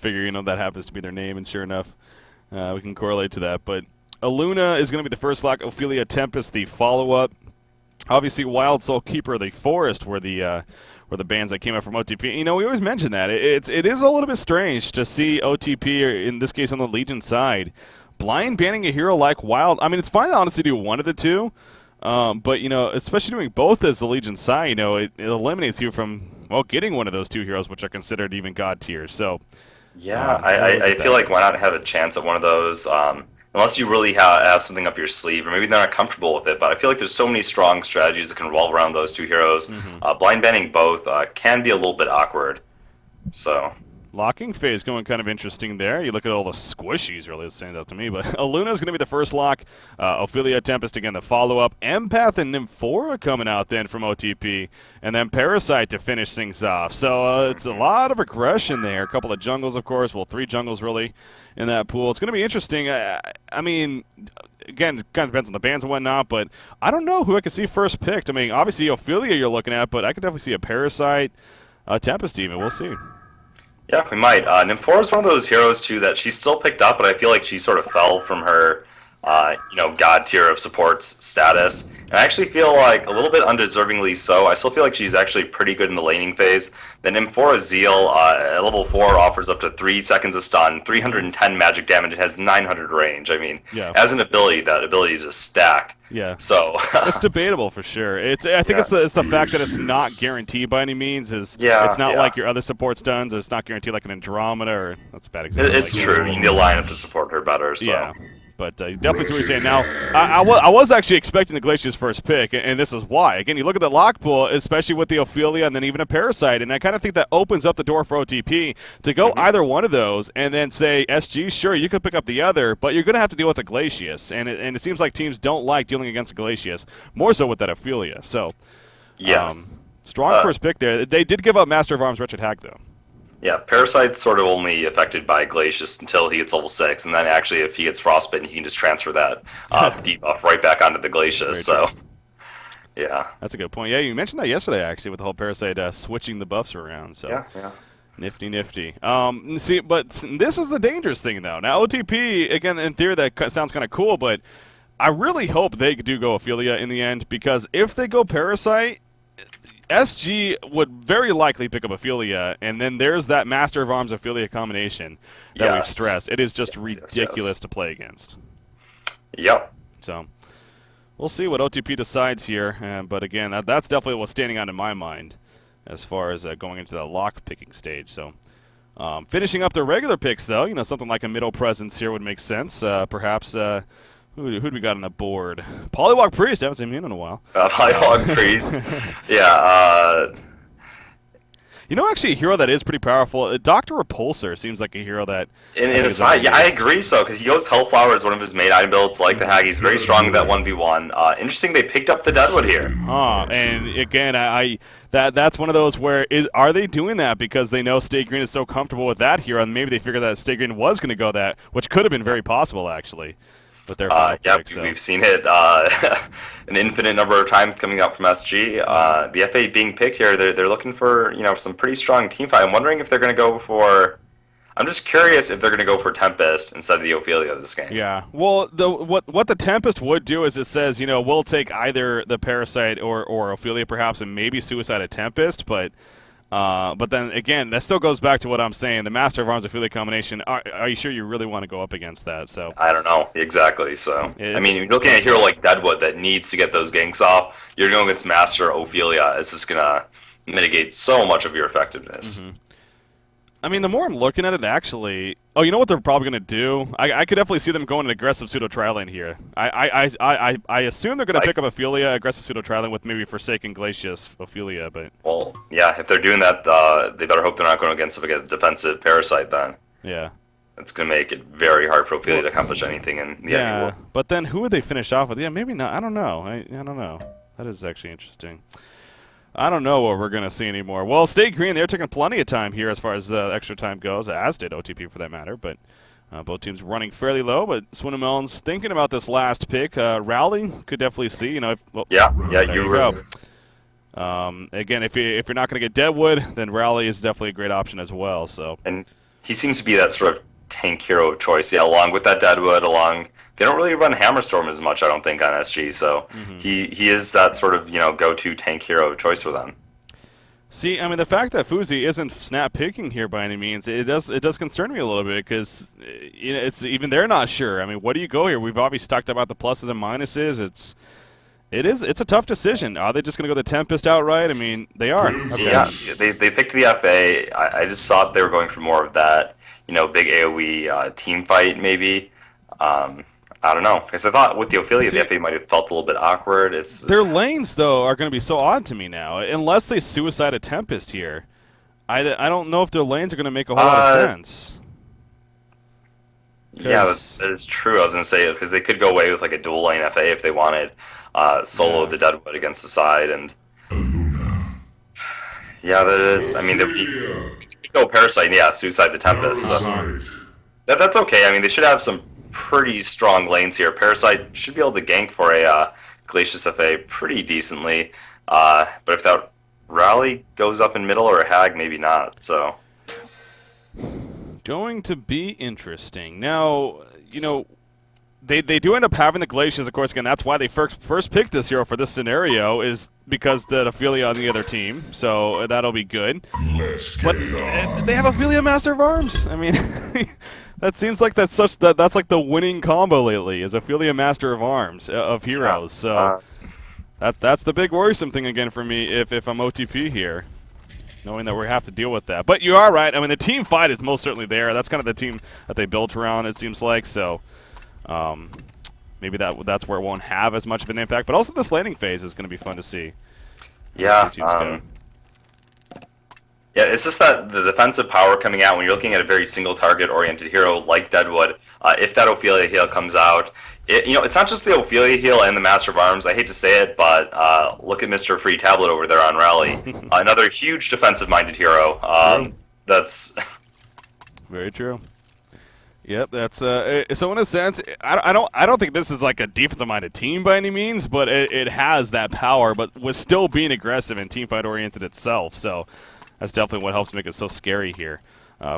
figure, that happens to be their name, and sure enough, we can correlate to that. But Aluna is going to be the first lock. Ophelia Tempest, the follow-up. Obviously, Wild Soul Keeper, the Forest, were the bands that came out from OTP. We always mention that it is a little bit strange to see OTP, or in this case on the Legion side, blind banning a hero like Wild. I mean, it's fine to honestly do one of the two, but especially doing both as the Legion side, it eliminates you from getting one of those two heroes, which are considered even god tiers. So Yeah, I feel like why not have a chance at one of those? Unless you really have something up your sleeve, or maybe they're not comfortable with it. But I feel like there's so many strong strategies that can revolve around those two heroes. Blind banning both can be a little bit awkward. So locking phase going kind of interesting there. You look at all the squishies, really, it stands out to me. But Aluna is going to be the first lock. Ophelia Tempest, again, the follow-up. Empath and Nymphora coming out then from OTP. And then Parasite to finish things off. So it's a lot of aggression there. A couple of jungles, of course. Well, 3 jungles, really, in that pool. It's going to be interesting. I mean, again, it kind of depends on the bans and whatnot, but I don't know who I could see first picked. I mean, obviously Ophelia you're looking at, but I could definitely see a Parasite, Tempest even. We'll see. yeah, we might. Nymphora is one of those heroes too that she still picked up, but I feel like she sort of fell from her, god tier of supports status. And I actually feel like a little bit undeservingly so. I still feel like she's actually pretty good in the laning phase. The Nymphora Zeal at level 4 offers up to 3 seconds of stun, 310 magic damage, it has 900 range. I mean, as an ability, that ability is just stacked. Yeah. So it's debatable for sure. I think it's the fact that it's not guaranteed by any means. It's not like your other support stuns, or it's not guaranteed like an Andromeda, or that's a bad example. It's true. You need to line up to support her better. So. Yeah. But definitely see what you're saying. Now, I was actually expecting the Glacia's first pick, and this is why. Again, you look at the lock pool, especially with the Ophelia and then even a Parasite, and I kind of think that opens up the door for OTP to go either one of those and then say, SG, sure, you could pick up the other, but you're going to have to deal with a Glacius. And it seems like teams don't like dealing against a Glacius, more so with that Ophelia. So, yes. Strong first pick there. They did give up Master of Arms Wretched Hag, though. Yeah, Parasite's sort of only affected by Glacius until he gets level 6, and then actually if he gets Frostbitten, he can just transfer that debuff right back onto the Glacius, so yeah. That's a good point. Yeah, you mentioned that yesterday, actually, with the whole Parasite switching the buffs around, so yeah. Nifty. See, but this is the dangerous thing, though. Now, OTP, again, in theory, that sounds kind of cool, but I really hope they do go Ophelia in the end, because if they go Parasite, SG would very likely pick up Ophelia, and then there's that Master of Arms Ophelia combination that we've stressed. It is just ridiculous to play against. Yep. So we'll see what OTP decides here, but again, that's definitely what's standing out in my mind as far as going into the lock picking stage. So finishing up the regular picks, though, something like a middle presence here would make sense. Perhaps. Who do we got on the board? Polywog Priest. I haven't seen him in a while. Polywog Priest. Yeah. Actually, a hero that is pretty powerful. Dr. Repulsor seems like a hero that. In a side, yeah, I agree. So because he goes Hellflower as one of his main item builds, like the Hag. He's very strong with that 1v1. Interesting, they picked up the Deadwood here. And again, that's one of those where are they doing that because they know Stay Green is so comfortable with that hero, and maybe they figured that Stay Green was going to go that, which could have been very possible actually. With their pick, so. We've seen it an infinite number of times coming up from SG. The FA being picked here, they're looking for some pretty strong team fight. I'm wondering if they're going to go for. I'm just curious if they're going to go for Tempest instead of the Ophelia this game. Yeah. Well, what the Tempest would do is it says we'll take either the Parasite or Ophelia perhaps, and maybe Suicide a Tempest, but then again, that still goes back to what I'm saying. The Master of Arms Ophelia combination. Are you sure you really want to go up against that? So I don't know exactly. So I mean, you're looking at a hero like Deadwood that needs to get those ganks off. You're going against Master Ophelia. It's just gonna mitigate so much of your effectiveness. I mean, the more I'm looking at it, actually, you know what they're probably going to do? I could definitely see them going an aggressive pseudo-tri-lane here. I assume they're going to pick up Ophelia, aggressive pseudo-tri-lane with maybe Forsaken Glacius Ophelia, but... Well, yeah, if they're doing that, they better hope they're not going against a defensive Parasite then. Yeah. It's going to make it very hard for Ophelia to accomplish anything in the enemy world. But then who would they finish off with? Yeah, maybe not. I don't know. I don't know. That is actually interesting. I don't know what we're going to see anymore. Well, Stay Green, they're taking plenty of time here as far as extra time goes, as did OTP for that matter. But both teams running fairly low. But Swinnamelon's thinking about this last pick. Rally could definitely see. You go. Again, if you're not going to get Deadwood, then Rally is definitely a great option as well. So. And he seems to be that sort of tank hero of choice. Yeah, along with that Deadwood, they don't really run Hammerstorm as much, I don't think, on SG. So he is that sort of go-to tank hero of choice for them. See, I mean, the fact that Fuzi isn't snap picking here by any means, it does concern me a little bit because it's even they're not sure. I mean, what do you go here? We've obviously talked about the pluses and minuses. It's a tough decision. Are they just going to go the Tempest outright? I mean, they are. Okay. Yeah, they picked the FA. I just thought they were going for more of that, big AoE team fight maybe. I don't know, because I thought with the Ophelia, the FA might have felt a little bit awkward. Their lanes, though, are going to be so odd to me now. Unless they suicide a Tempest here, I don't know if their lanes are going to make a whole lot of sense. Yeah, that is true. I was going to say, because they could go away with like a dual lane FA if they wanted, solo the Deadwood against the side, and yeah, that is. I mean, they could go Parasite, yeah, suicide the Tempest. So that's okay. I mean, they should have some pretty strong lanes here. Parasite should be able to gank for a Glacius FA pretty decently, but if that rally goes up in middle or a hag, maybe not. So going to be interesting. Now, they do end up having the Glaciers, of course. Again, that's why they first picked this hero for this scenario, is because the Ophelia on the other team. So that'll be good. But they have Ophelia Master of Arms. I mean. That seems like that's like the winning combo lately, is Ophelia Master of Arms of heroes. So that's the big worrisome thing again for me if I'm OTP here, knowing that we have to deal with that. But you are right. I mean, the team fight is most certainly there. That's kind of the team that they built around, it seems like. So maybe that's where it won't have as much of an impact. But also this landing phase is going to be fun to see. Yeah. Yeah, it's just that the defensive power coming out when you're looking at a very single target oriented hero like Deadwood. If that Ophelia heal comes out, it's not just the Ophelia heal and the Master of Arms. I hate to say it, but look at Mr. Free Tablet over there on Rally, another huge defensive-minded hero. That's very true. Yep, that's so in a sense, I don't think this is like a defensive-minded team by any means, but it has that power, but was still being aggressive and team fight oriented itself. So. That's definitely what helps make it so scary here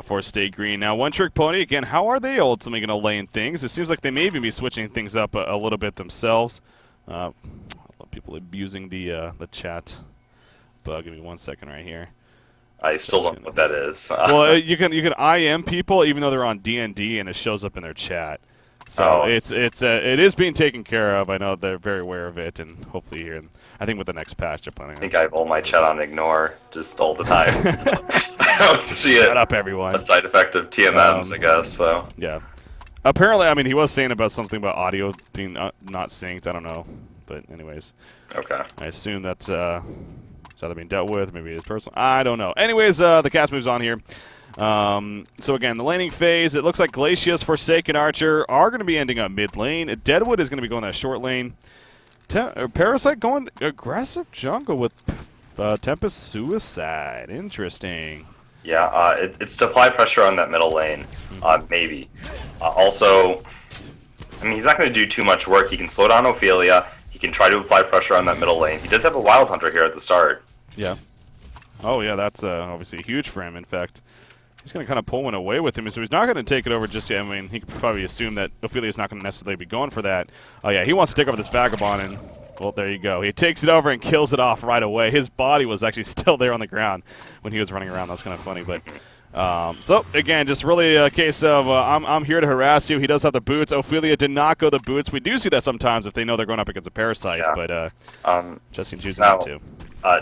for Stay Green. Now, One Trick Pony, again, how are they ultimately going to lane things? It seems like they may even be switching things up a little bit themselves. A lot of people abusing the chat bug. Give me 1 second right here. I still don't know what that is. Well, you can IM people even though they're on D&D and it shows up in their chat. So it is being taken care of. I know they're very aware of it, and hopefully here, I think with the next patch, they're planning. I think I have all my chat on ignore just all the time. I don't see it. Shut up, everyone. A side effect of TMMs, I guess. So yeah. Apparently, I mean, he was saying about something about audio being not synced. I don't know, but anyways. Okay. I assume that's either being dealt with, maybe it's personal. I don't know. Anyways, the cast moves on here. So again, the laning phase, it looks like Glacius, Forsaken Archer are going to be ending up mid lane. Deadwood is going to be going that short lane. Parasite going aggressive jungle with Tempest Suicide. Interesting. Yeah, it's to apply pressure on that middle lane, maybe. Also, I mean, he's not going to do too much work. He can slow down Ophelia. He can try to apply pressure on that middle lane. He does have a Wild Hunter here at the start. Yeah. Oh, yeah, that's obviously huge for him, in fact. He's going to kind of pull one away with him, so he's not going to take it over just yet. I mean, he could probably assume that Ophelia's not going to necessarily be going for that. Oh, yeah, he wants to take over this Vagabond, and, well, there you go. He takes it over and kills it off right away. His body was actually still there on the ground when he was running around. That was kind of funny, but... so, again, just really a case of I'm here to harass you. He does have the boots. Ophelia did not go the boots. We do see that sometimes if they know they're going up against a Parasite, yeah. But Jesse's choosing not to.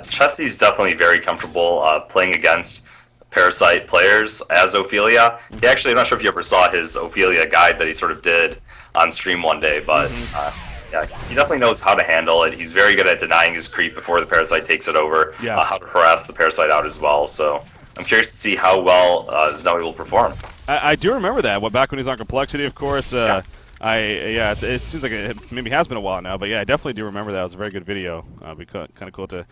Chessie's definitely very comfortable playing against Parasite players as Ophelia. He actually, I'm not sure if you ever saw his Ophelia guide that he sort of did on stream one day, but yeah, he definitely knows how to handle it. He's very good at denying his creep before the Parasite takes it over, how to harass the Parasite out as well. So I'm curious to see how well Snowy will perform. I do remember that. Back when he was on Complexity, of course. It seems like it maybe has been a while now, but yeah, I definitely do remember that. It was a very good video. It'd be kind of cool to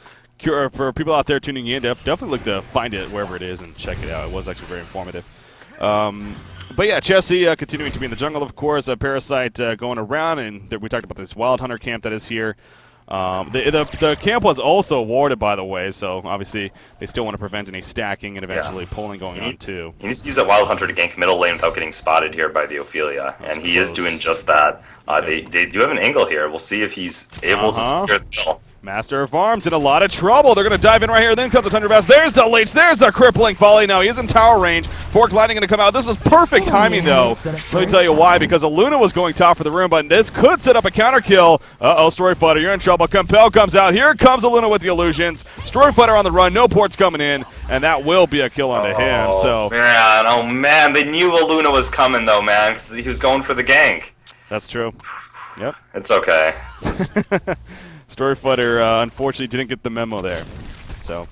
for people out there tuning in. Definitely look to find it wherever it is and check it out. It was actually very informative. But yeah, Chessie continuing to be in the jungle, of course. Parasite going around, and we talked about this Wild Hunter camp that is here. The camp was also warded, by the way, so obviously they still want to prevent any stacking and eventually pulling going on too. He needs to use that Wild Hunter to gank middle lane without getting spotted here by the Ophelia, and he is doing just that. They do have an angle here. We'll see if he's able to secure the kill. Master of Arms in a lot of trouble. They're going to dive in right here. Then comes the Thunder Blast. There's the leech. There's the crippling volley. Now he is in tower range. Fork Lightning going to come out. This is perfect timing, though. Let me tell you why. Because Aluna was going top for the room, but this could set up a counter kill. Uh-oh, Storyfighter, you're in trouble. Compel comes out. Here comes Aluna with the illusions. Storyfighter on the run. No ports coming in, and that will be a kill onto him. So man, they knew Aluna was coming, though, man, because he was going for the gank. That's true. Yep. It's okay. It's just... Storyfighter, unfortunately, didn't get the memo there. So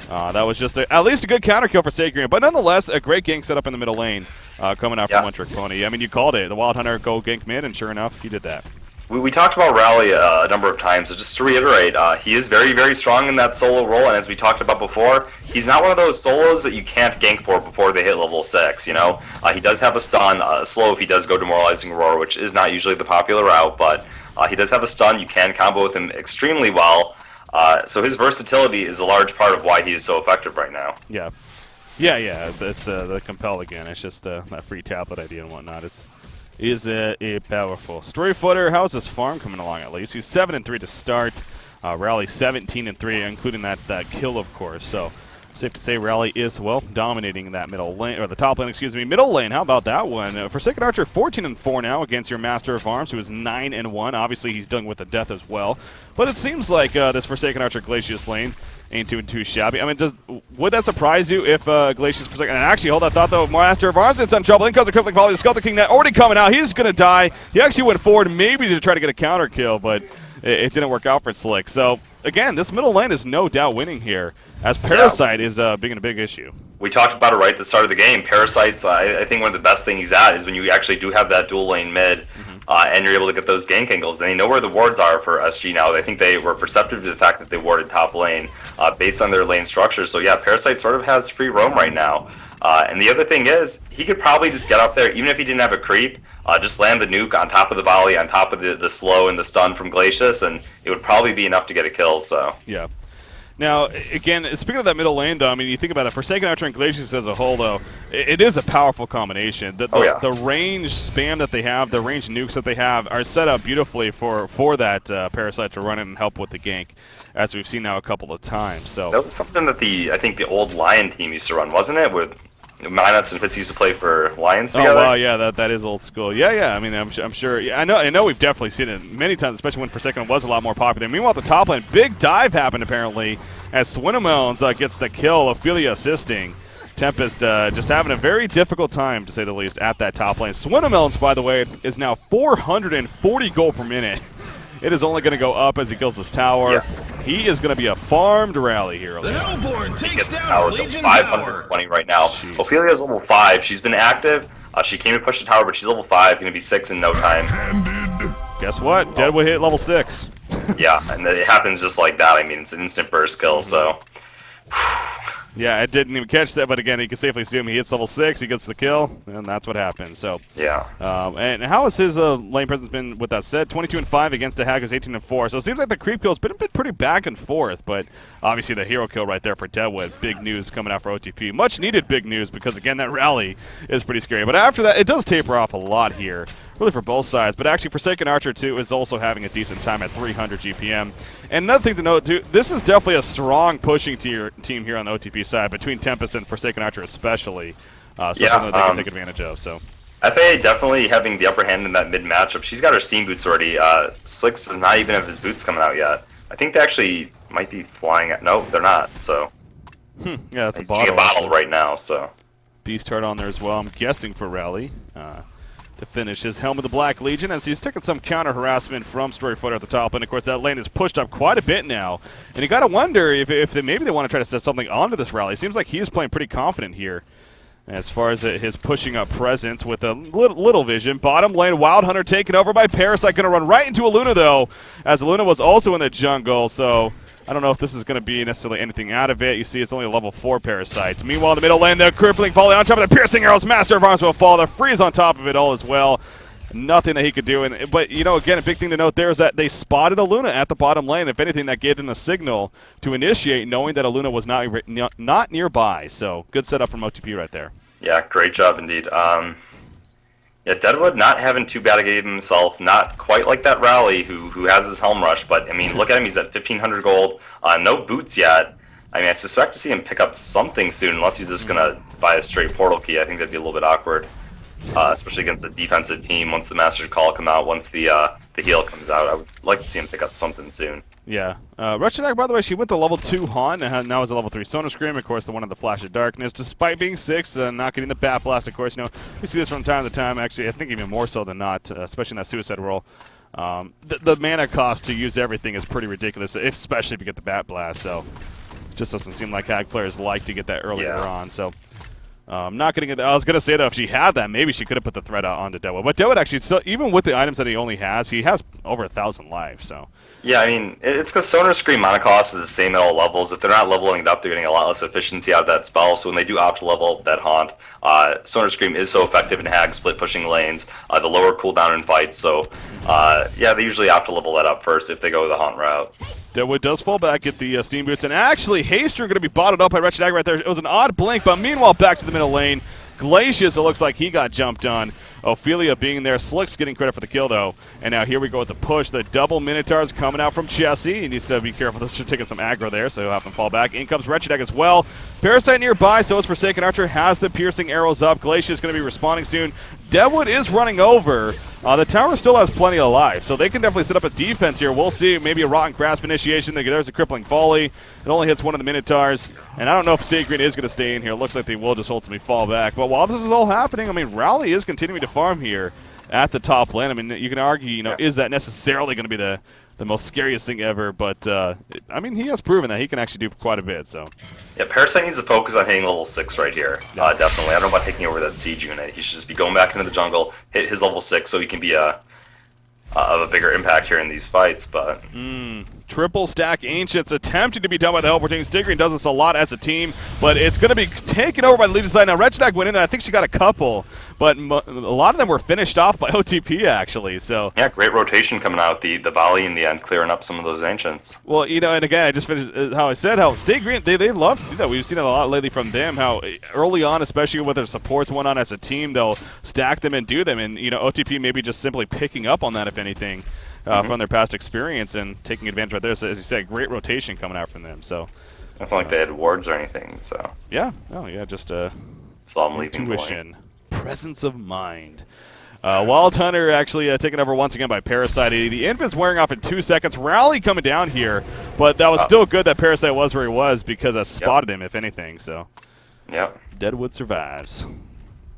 that was just at least a good counter kill for Sacrian, but nonetheless, a great gank set up in the middle lane coming out from One Trick Pony. I mean, you called it. The Wild Hunter go gank mid, and sure enough, he did that. We talked about Rally a number of times, so just to reiterate, he is very, very strong in that solo role, and as we talked about before, he's not one of those solos that you can't gank for before they hit level 6, you know? He does have a stun, slow if he does go Demoralizing Roar, which is not usually the popular route, but he does have a stun. You can combo with him extremely well, so his versatility is a large part of why he is so effective right now. Yeah. It's the Compel again. It's just that free tablet idea and whatnot. Is powerful. Storyfighter, how's his farm coming along at least? He's 7-3 to start. Rally 17-3, including that kill, of course. So safe to say Rally is, well, dominating that middle lane, or the top lane, excuse me. Middle lane, how about that one? Forsaken Archer 14-4 now against your Master of Arms, who is 9-1. Obviously, he's done with the death as well. But it seems like this Forsaken Archer Glacius lane ain't too shabby. I mean, would that surprise you if Glacius Forsaken... And actually, hold that thought, though. Master of Arms in some trouble. In comes the crippling volley. The Skeleton King net already coming out. He's going to die. He actually went forward maybe to try to get a counter kill, but it didn't work out for Slick. So, again, this middle lane is no doubt winning here, as Parasite is being a big issue. We talked about it right at the start of the game. Parasite's, I think one of the best things he's at is when you actually do have that dual lane mid, and you're able to get those gank angles. And they know where the wards are for SG now. I think they were perceptive to the fact that they warded top lane based on their lane structure. So yeah, Parasite sort of has free roam right now. And the other thing is, he could probably just get up there, even if he didn't have a creep, just land the nuke on top of the volley, on top of the slow and the stun from Glacius, and it would probably be enough to get a kill. So yeah. Now, again, speaking of that middle lane, though, I mean, you think about it, Forsaken Archer and Glacius as a whole, though, it is a powerful combination. The range spam that they have, the range nukes that they have, are set up beautifully for that Parasite to run in and help with the gank, as we've seen now a couple of times. So that was something that I think the old Lion team used to run, wasn't it? With Minuts and Fitz used to play for Lions together. Oh, wow, yeah, that is old school. Yeah, I mean, I'm sure. Yeah, I know we've definitely seen it many times, especially when Forsaken was a lot more popular. Meanwhile, at the top lane, big dive happened, apparently, as Swinamelons gets the kill, Ophelia assisting. Tempest just having a very difficult time, to say the least, at that top lane. Swinamelons, by the way, is now 440 gold per minute. It is only going to go up as he kills this tower. Yeah. He is going to be a farmed Rally here. The Hellborn takes down tower, Legion 520 right now. Jeez. Ophelia's level 5. She's been active. She came and pushed the tower, but she's level 5. Going to be 6 in no time. Guess what? Deadwood hit level 6. Yeah, and it happens just like that. I mean, it's an instant burst kill, so... Yeah, I didn't even catch that, but again, you can safely assume he hits level 6, he gets the kill, and that's what happened. So yeah. And how has his lane presence been with that said? 22-5 against a hack who's 18-4. So it seems like the creep kill's been pretty back and forth, but obviously the hero kill right there for Deadwood. Big news coming out for OTP. Much needed big news because, again, that Rally is pretty scary. But after that, it does taper off a lot here, really for both sides. But actually, Forsaken Archer, too, is also having a decent time at 300 GPM. And another thing to note, too, this is definitely a strong pushing team here on the OTP side, between Tempest and Forsaken Archer especially. Something that they can take advantage of. So FA definitely having the upper hand in that mid matchup. She's got her steam boots already. Slicks does not even have his boots coming out yet. I think they actually might be flying at... No, they're not, so... Yeah, that's he's a bottle. a bottle right now, so... Beast Heart on there as well, I'm guessing, for Rally. To finish his Helm of the Black Legion, as he's taking some counter harassment from Storyfighter at the top. And of course, that lane is pushed up quite a bit now. And you got to wonder if maybe they want to try to set something onto this Rally. Seems like he's playing pretty confident here as far as his pushing up presence with a little vision. Bottom lane, Wild Hunter taken over by Parasite. Going to run right into Aluna, though, as Aluna was also in the jungle. So I don't know if this is going to be necessarily anything out of it. You see, it's only a level 4 Parasite. Meanwhile, in the middle lane, the crippling volley on top of the piercing arrows. Master of Arms will fall. The freeze on top of it all as well. nothing that he could do. But, you know, again, a big thing to note there is that they spotted Aluna at the bottom lane. If anything, that gave them a signal to initiate, knowing that Aluna was not nearby. So good setup from OTP right there. Yeah, great job indeed. Yeah, Deadwood not having too bad a game himself, not quite like that Rally who has his Helm Rush, but I mean, look at him, he's at 1,500 gold, no boots yet. I mean, I suspect to see him pick up something soon, unless he's just gonna buy a straight portal key. I think that'd be a little bit awkward, especially against a defensive team. Once the Master's Call come out, once the heal comes out, I would like to see him pick up something soon. Yeah. Wretched, by the way, she went to level 2 Haunt and now is a level 3 Sonar Scream, of course, the one of the Flash of Darkness, despite being 6, not getting the Bat Blast, of course. You know, we see this from time to time, actually, I think even more so than not, especially in that Suicide role. The mana cost to use everything is pretty ridiculous, especially if you get the Bat Blast, so it just doesn't seem like Hag players like to get that earlier on, so... not getting it. I was going to say, though, if she had that, maybe she could have put the threat out onto Deadwood. But Deadwood actually, so even with the items that he only has, he has over 1,000 lives. So yeah, I mean, it's because Sonar Scream mana cost is the same at all levels. If they're not leveling it up, they're getting a lot less efficiency out of that spell. So when they do opt to level up that Haunt, Sonar Scream is so effective in Hag split pushing lanes, the lower cooldown in fights. So yeah, they usually opt to level that up first if they go the Haunt route. Deadwood does fall back, get the Steam Boots, and actually Haster going to be botted up by Wretched Hag right there. It was an odd blink, but meanwhile back to the middle lane. Glacius, it looks like he got jumped on. Ophelia being there. Slick's getting credit for the kill, though. And now here we go with the push. The double Minotaurs coming out from Chessie. He needs to be careful. This is taking some aggro there, so he'll have to fall back. In comes Wretched Hag as well. Parasite nearby, so is Forsaken Archer. Has the piercing arrows up. Glacius is going to be responding soon. Deadwood is running over. The tower still has plenty of life, so they can definitely set up a defense here. We'll see. Maybe a Rotten Grasp initiation. There's a Crippling Volley. It only hits one of the Minotaurs. And I don't know if Stay Green is going to stay in here. It looks like they will just ultimately fall back. But while this is all happening, I mean, Rally is continuing to farm here at the top lane. I mean, you can argue, you know, is that necessarily going to be the most scariest thing ever? But, I mean, he has proven that he can actually do quite a bit, so. Yeah, Parasite needs to focus on hitting level 6 right here. Definitely. I don't know about taking over that Siege unit. He should just be going back into the jungle, hit his level 6 so he can be of a bigger impact here in these fights, but... Triple stack Ancients attempting to be done by the Helper team. Stigrin does this a lot as a team, but it's going to be taken over by the Legion side. Now, Wretched Hag went in there. I think she got a couple, but a lot of them were finished off by OTP, actually. So yeah, great rotation coming out. The volley in the end, clearing up some of those Ancients. Well, you know, and again, I just finished how I said, how Stigrin, they love to do that. We've seen it a lot lately from them, how early on, especially with their supports went on as a team, they'll stack them and do them. And, you know, OTP maybe just simply picking up on that, if anything. From their past experience and taking advantage right there. So, as you said, great rotation coming out from them. So it's not like they had wards or anything. So yeah, oh yeah, just saw them leaving intuition, presence of mind. Wild Hunter actually taken over once again by Parasite. The Infant's wearing off in 2 seconds. Rally coming down here, but that was still good that Parasite was where he was because I spotted him, if anything. So yep, Deadwood survives.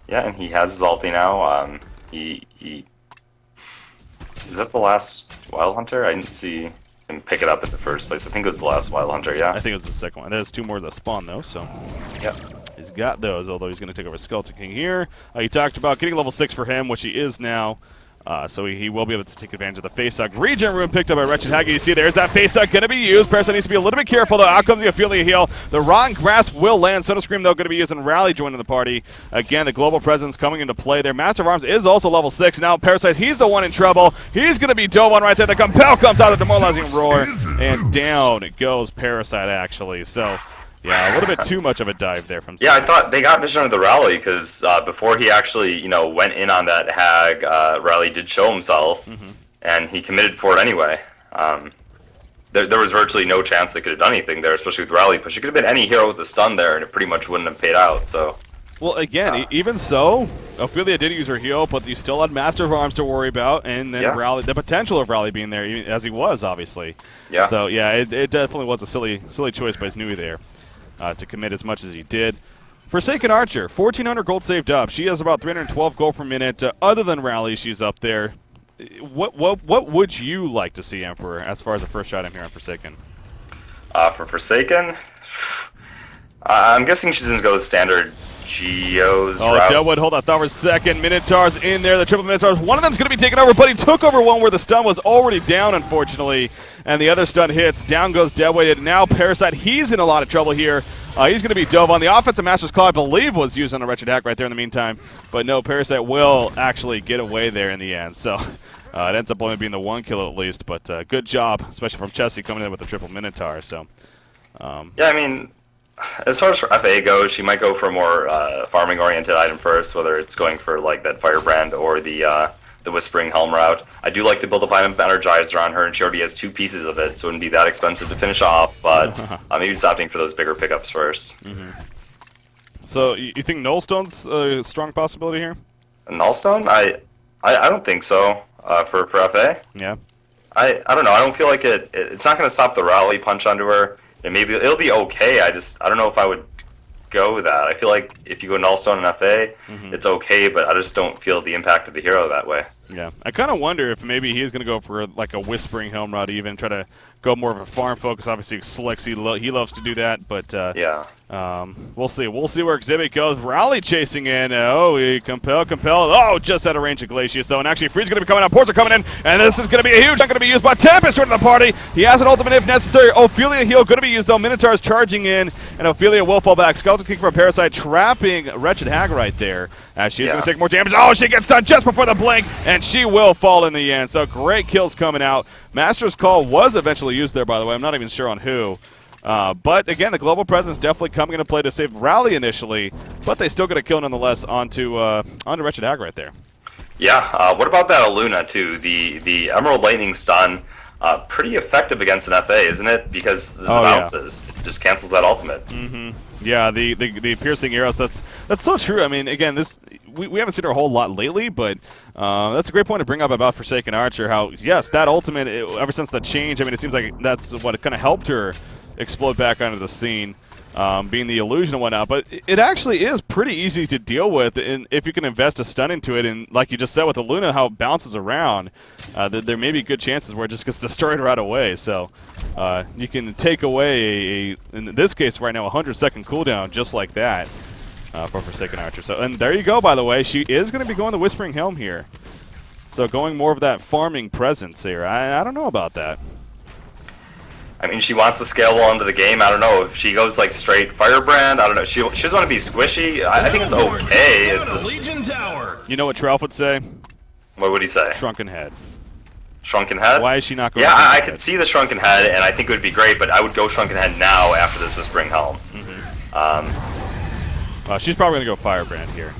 Yeah, and he has his ulti now. He is that the last Wild Hunter? I didn't see him pick it up in the first place. I think it was the last Wild Hunter, yeah. I think it was the second one. There's 2 more that spawn, though, so... Yep. He's got those, although he's going to take over Skeleton King here. He talked about getting level 6 for him, which he is now. So he will be able to take advantage of the face hug. Regen Rune picked up by Wretched Hag. You see there's that face hug going to be used. Parasite needs to be a little bit careful, though. Out comes the Ophelia heal. The Rotten Grasp will land. Sonar Scream, though, going to be used, and Rally joining the party. Again, the global presence coming into play there. Master of Arms is also level 6. Now Parasite, he's the one in trouble. He's going to be dove on right there. The Compel comes out, the demoralizing roar, and down it goes Parasite, actually. So... yeah, a little bit too much of a dive there from. Yeah, I thought they got vision of the Rally because before he actually, you know, went in on that Hag, Rally did show himself, and he committed for it anyway. There was virtually no chance they could have done anything there, especially with Rally push. It could have been any hero with a stun there, and it pretty much wouldn't have paid out. So. Well, again, even so, Ophelia did use her heal, but you still had Master of Arms to worry about, and then Rally, the potential of Rally being there, as he was, obviously. Yeah. So yeah, it definitely was a silly choice by Snooey there. To commit as much as he did. Forsaken Archer, 1,400 gold saved up. She has about 312 gold per minute. Other than Rally, she's up there. What would you like to see, Emperor, as far as the first shot I'm here on Forsaken? For Forsaken, I'm guessing she's going to go with standard Geo's route. Deadwood, hold that thought for a second. Minotaurs in there, the triple Minotaurs. One of them's going to be taken over, but he took over one where the stun was already down, unfortunately. And the other stun hits. Down goes Deadwood. And now Parasite, he's in a lot of trouble here. He's going to be dove on. The offensive master's call, I believe, was used on a Wretched Hack right there in the meantime. But no, Parasite will actually get away there in the end. So it ends up only being the 1 kill at least. But good job, especially from Chessie coming in with the triple Minotaur. So yeah, I mean, as far as for FA goes, she might go for a more farming-oriented item first, whether it's going for like that Firebrand or the Whispering Helm route. I do like to build up item Energizer on her, and she already has 2 pieces of it, so it wouldn't be that expensive to finish off, but maybe just opting for those bigger pickups first. So you think Nullstone's a strong possibility here? Nullstone? I don't think so for FA. Yeah. I don't know. I don't feel like it's not going to stop the rally punch onto her. And maybe it'll be okay. I don't know if I would go with that. I feel like if you go Nullstone and FA, it's okay, but I just don't feel the impact of the hero that way. Yeah, I kind of wonder if maybe he's going to go for like a Whispering Helm route, even try to go more of a farm focus. Obviously, Slicks, he loves to do that, but yeah. We'll see. We'll see where Exhibit goes. Rally chasing in. He compel. Oh, just out of range of Glacius, though. And actually, Free's going to be coming out. Ports are coming in, and this is going to be a huge. Not going to be used by Tempest joining the party. He has an ultimate if necessary. Ophelia heal going to be used, though. Minotaur's charging in, and Ophelia will fall back. Skeleton King for a Parasite, trapping Wretched Hag right there. As she's going to take more damage. Oh, she gets done just before the blink, and she will fall in the end. So great kills coming out. Master's Call was eventually used there, by the way. I'm not even sure on who. But again, the global presence definitely coming into play to save Rally initially, but they still get a kill nonetheless onto Wretched Hag right there. Yeah. What about that Aluna too? The Emerald Lightning stun, pretty effective against an FA, isn't it? Because the bounces, it just cancels that ultimate. Yeah, the piercing arrows. That's so true. I mean, again, we haven't seen her a whole lot lately, but that's a great point to bring up about Forsaken Archer. How yes, that ultimate ever since the change. I mean, it seems like that's what kind of helped her explode back onto the scene, being the illusion and whatnot. But it actually is pretty easy to deal with, and if you can invest a stun into it, and like you just said with the Luna, how it bounces around, there may be good chances where it just gets destroyed right away. So you can take away in this case right now, 100-second cooldown just like that for Forsaken Archer. So and there you go. By the way, she is going to be going the Whispering Helm here. So going more of that farming presence here. I don't know about that. I mean, she wants to scale well into the game. I don't know if she goes like straight Firebrand. I don't know. She doesn't want to be squishy. I think it's okay. It's just. You know what Tralf would say? What would he say? Shrunken head. Shrunken head? Why is she not going? Yeah, I could see the Shrunken head, and I think it would be great. But I would go Shrunken head now after this Whispering Helm. She's probably going to go Firebrand here.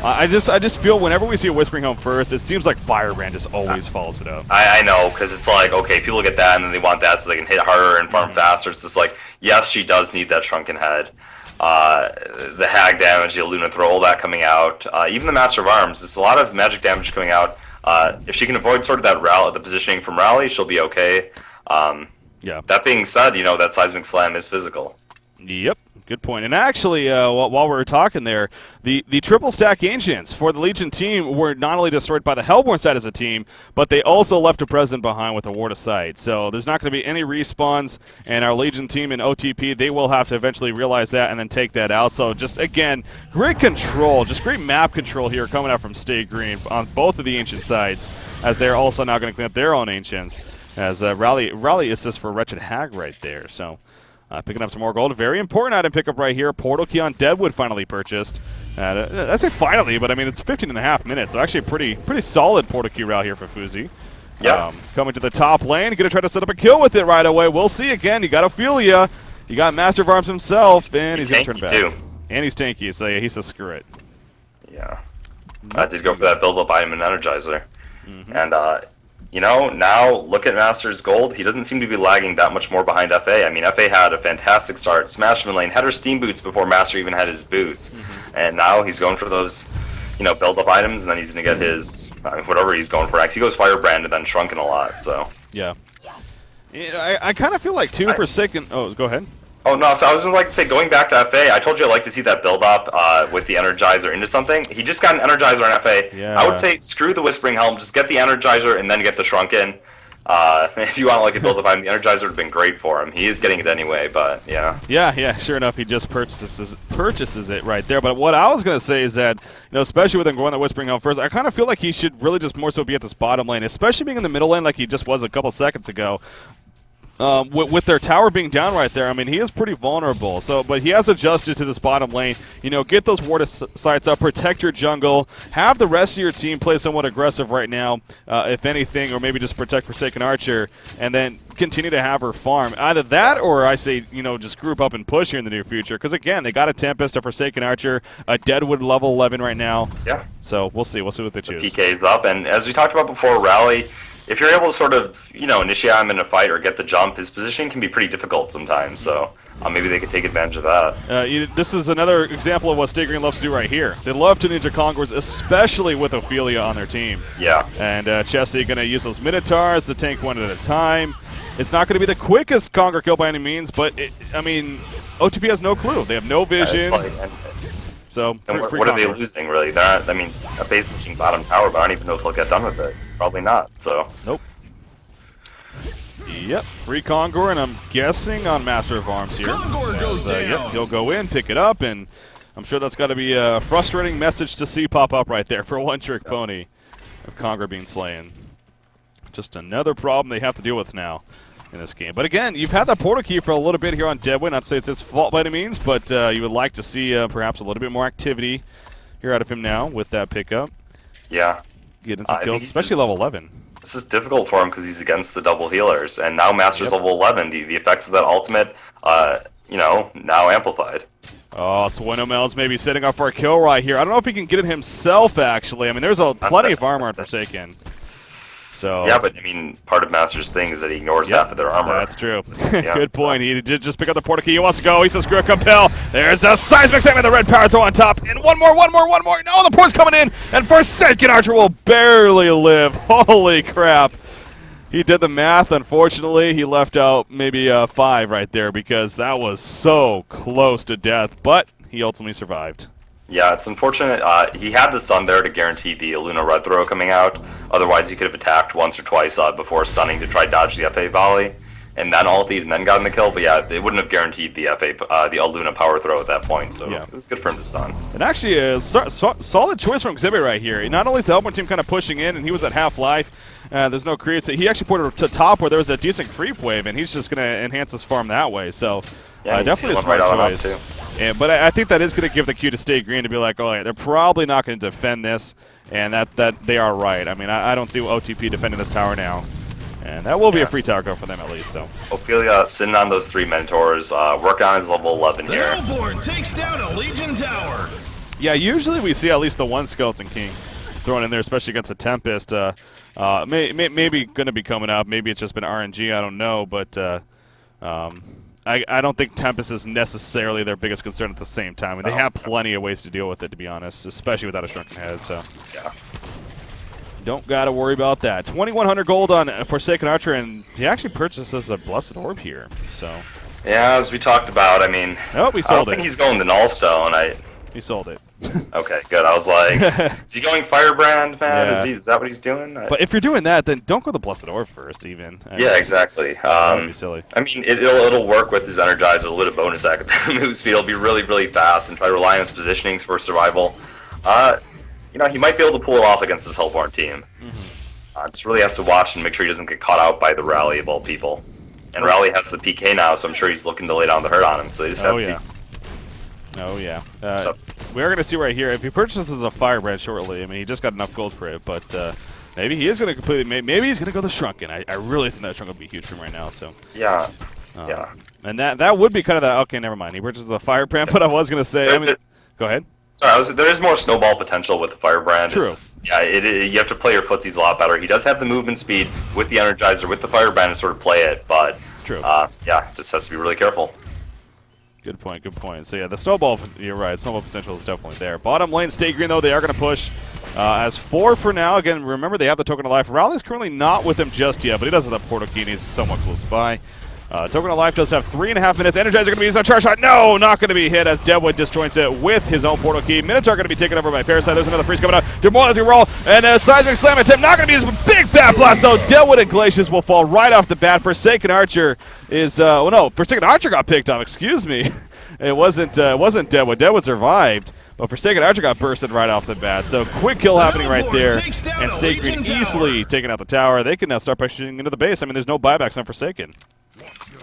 I just feel whenever we see a Whispering Helm first, it seems like Firebrand just always follows it up. I know, because it's like, okay, people get that, and then they want that so they can hit harder and farm faster. It's just like, yes, she does need that Shrunken Head. The Hag damage, the Aluna throw, all that coming out. Even the Master of Arms, there's a lot of magic damage coming out. If she can avoid sort of that the positioning from Rally, she'll be okay. Yeah. That being said, that Seismic Slam is physical. Yep. Good point. And actually, while we were talking there, the triple stack Ancients for the Legion team were not only destroyed by the Hellborn side as a team, but they also left a present behind with a Ward of Sight. So there's not going to be any respawns, and our Legion team in OTP, they will have to eventually realize that and then take that out. So just, again, great control, just great map control here coming out from Stay Green on both of the Ancient sides, as they're also now going to clean up their own Ancients, as Rally assist for Wretched Hag right there. So picking up some more gold. A very important item pickup right here. Portal Key on Deadwood finally purchased. I say finally, but I mean, it's 15.5 minutes. So actually a pretty solid Portal Key route here for Fuzi. Yeah. Coming to the top lane. Going to try to set up a kill with it right away. We'll see again. You got Ophelia. You got Master of Arms himself. And he's going to turn back. Too. And he's tanky. So yeah, he says screw it. Yeah. I did go for that build-up item and Energizer. And, now look at Master's Gold. He doesn't seem to be lagging that much more behind FA. I mean, FA had a fantastic start, smashed him in lane, had her steam boots before Master even had his boots. And now he's going for those, build-up items, and then he's going to get his, whatever he's going for next. He goes Firebrand and then Shrunken a lot, so. Yeah. I kind of feel like, too, Forsaken. Oh, go ahead. Oh, no, so I was going to say, going back to FA, I told you I'd like to see that build-up with the Energizer into something. He just got an Energizer on FA. Yeah. I would say, screw the Whispering Helm, just get the Energizer and then get the Shrunken. If you want a build-up item, the Energizer would have been great for him. He is getting it anyway, but yeah. Yeah, sure enough, he just purchases it right there. But what I was going to say is that, especially with him going the Whispering Helm first, I kind of feel like he should really just more so be at this bottom lane, especially being in the middle lane like he just was a couple seconds ago. with their tower being down right there, I mean, he is pretty vulnerable. So, but he has adjusted to this bottom lane. You know, get those ward sites up, protect your jungle, have the rest of your team play somewhat aggressive right now, if anything, or maybe just protect Forsaken Archer, and then continue to have her farm. Either that, or I say, you know, just group up and push here in the near future. Because again, they got a Tempest, a Forsaken Archer, a Deadwood level 11 right now. Yeah. So we'll see. We'll see what they choose. The PK's up, and as we talked about before, Rally, if you're able to sort of, you know, initiate him in a fight or get the jump, his positioning can be pretty difficult sometimes. So maybe they could take advantage of that. This is another example of what Stay Green loves to do right here. They love to ninja conquers, especially with Ophelia on their team. Yeah. And Chessie going to use those Minotaurs to tank one at a time. It's not going to be the quickest conquer kill by any means, but I mean, OTP has no clue. They have no vision. So what are they losing, really? They're not, I mean, a base pushing bottom tower, but I don't even know if they'll get done with it. Probably not. So. Nope. Yep, free Congour, and I'm guessing on Master of Arms here. Congour goes down. Yep, he'll go in, pick it up, and I'm sure that's got to be a frustrating message to see pop up right there for a one-trick pony of Congour being slain. Just another problem they have to deal with now in this game. But again, you've had that portal key for a little bit here on Deadwood. Not to say it's his fault by any means, but you would like to see perhaps a little bit more activity here out of him now with that pickup. Yeah. Getting some kills, especially level 11. This is difficult for him because he's against the double healers, and now Master's level 11. The effects of that ultimate, you know, now amplified. Oh, Swinomel's maybe setting up for a kill right here. I don't know if he can get it himself, actually. I mean, there's plenty of armor on Forsaken. So, yeah, but I mean, part of Master's thing is that he ignores half of their armor. That's true. Good point. He did just pick up the portal key. He wants to go. He says, screw it, compel. There's a seismic segment, the red power throw on top. And one more. No, the port's coming in. And Forsaken Archer will barely live. Holy crap. He did the math. Unfortunately, he left out maybe 5 right there because that was so close to death. But he ultimately survived. Yeah, it's unfortunate. He had the stun there to guarantee the Luna red throw coming out. Otherwise, he could have attacked once or twice before stunning to try dodge the FA volley, and then ultied and then gotten the kill. But yeah, it wouldn't have guaranteed the the Luna power throw at that point. So yeah, it was good for him to stun. And actually, a solid choice from Exhibit right here. Not only is the Hellborn team kind of pushing in, and he was at half life. There's no creeps. He actually put it to top where there was a decent creep wave, and he's just going to enhance his farm that way. So yeah, definitely a smart choice. But I think that is going to give the cue to Stay Green to be like, oh, they're probably not going to defend this, and that they are right. I mean, I don't see OTP defending this tower now, and that will be a free tower go for them at least. So Ophelia sitting on those 3 Minotaurs, working on his level 11 here. Hellborn takes down a Legion tower. Yeah, usually we see at least the one Skeleton King thrown in there, especially against a Tempest. Maybe going to be coming up. Maybe it's just been RNG. I don't know, but I don't think Tempest is necessarily their biggest concern at the same time. And they have plenty of ways to deal with it, to be honest, especially without a shrunken head. So yeah, don't got to worry about that. 2,100 gold on Forsaken Archer, and he actually purchases a Blessed Orb here. So yeah, as we talked about, I mean, we sold I don't think he's going to Nullstone. He sold it. Okay, good. I was like, is he going Firebrand, man? Yeah. Is that what he's doing? But if you're doing that, then don't go the Blessed Orb first, even. Yeah, exactly. That would be silly. I mean, it'll work with his Energizer, a little bonus move speed. It'll be really, really fast and try to rely on his positionings for survival. You know, he might be able to pull it off against this Hellborn team. Just really has to watch and make sure he doesn't get caught out by the Rally of all people. And Rally has the PK now, so I'm sure he's looking to lay down the hurt on him. So they just have to we are going to see right here, if he purchases a Firebrand shortly, I mean, he just got enough gold for it, but maybe he is going to completely, maybe he's going to go the Shrunken. I really think that Shrunken would be huge for him right now. So yeah. And that would be kind of the, okay, never mind. He purchases a Firebrand, but I was going to say, I mean, go ahead. Sorry, there is more snowball potential with the Firebrand. True. You have to play your footsies a lot better. He does have the movement speed with the Energizer, with the Firebrand to sort of play it, but true. Yeah, just has to be really careful. Good point, good point. So yeah, the snowball, you're right, snowball potential is definitely there. Bottom lane, Stay Green, though, they are going to push as 4 for now. Again, remember, they have the Token of Life. Rally's currently not with him just yet, but he does have the portal key, and he's somewhat close by. Token of Life does have 3.5 minutes. Energizer going to be used on charge shot. No, not going to be hit as Deadwood disjoints it with his own portal key. Minotaur going to be taken over by Parasite. There's another freeze coming out. Demoralizing roll, and a seismic slam attempt. Not going to be used. Big bat blast, though. Deadwood and Glacius will fall right off the bat. Forsaken Archer is, well, no, Forsaken Archer got picked off. Excuse me. It wasn't Deadwood. Deadwood survived, but Forsaken Archer got bursted right off the bat. So quick kill happening right there, and Stay Green easily taking out the tower. They can now start pushing into the base. I mean, there's no buybacks on Forsaken.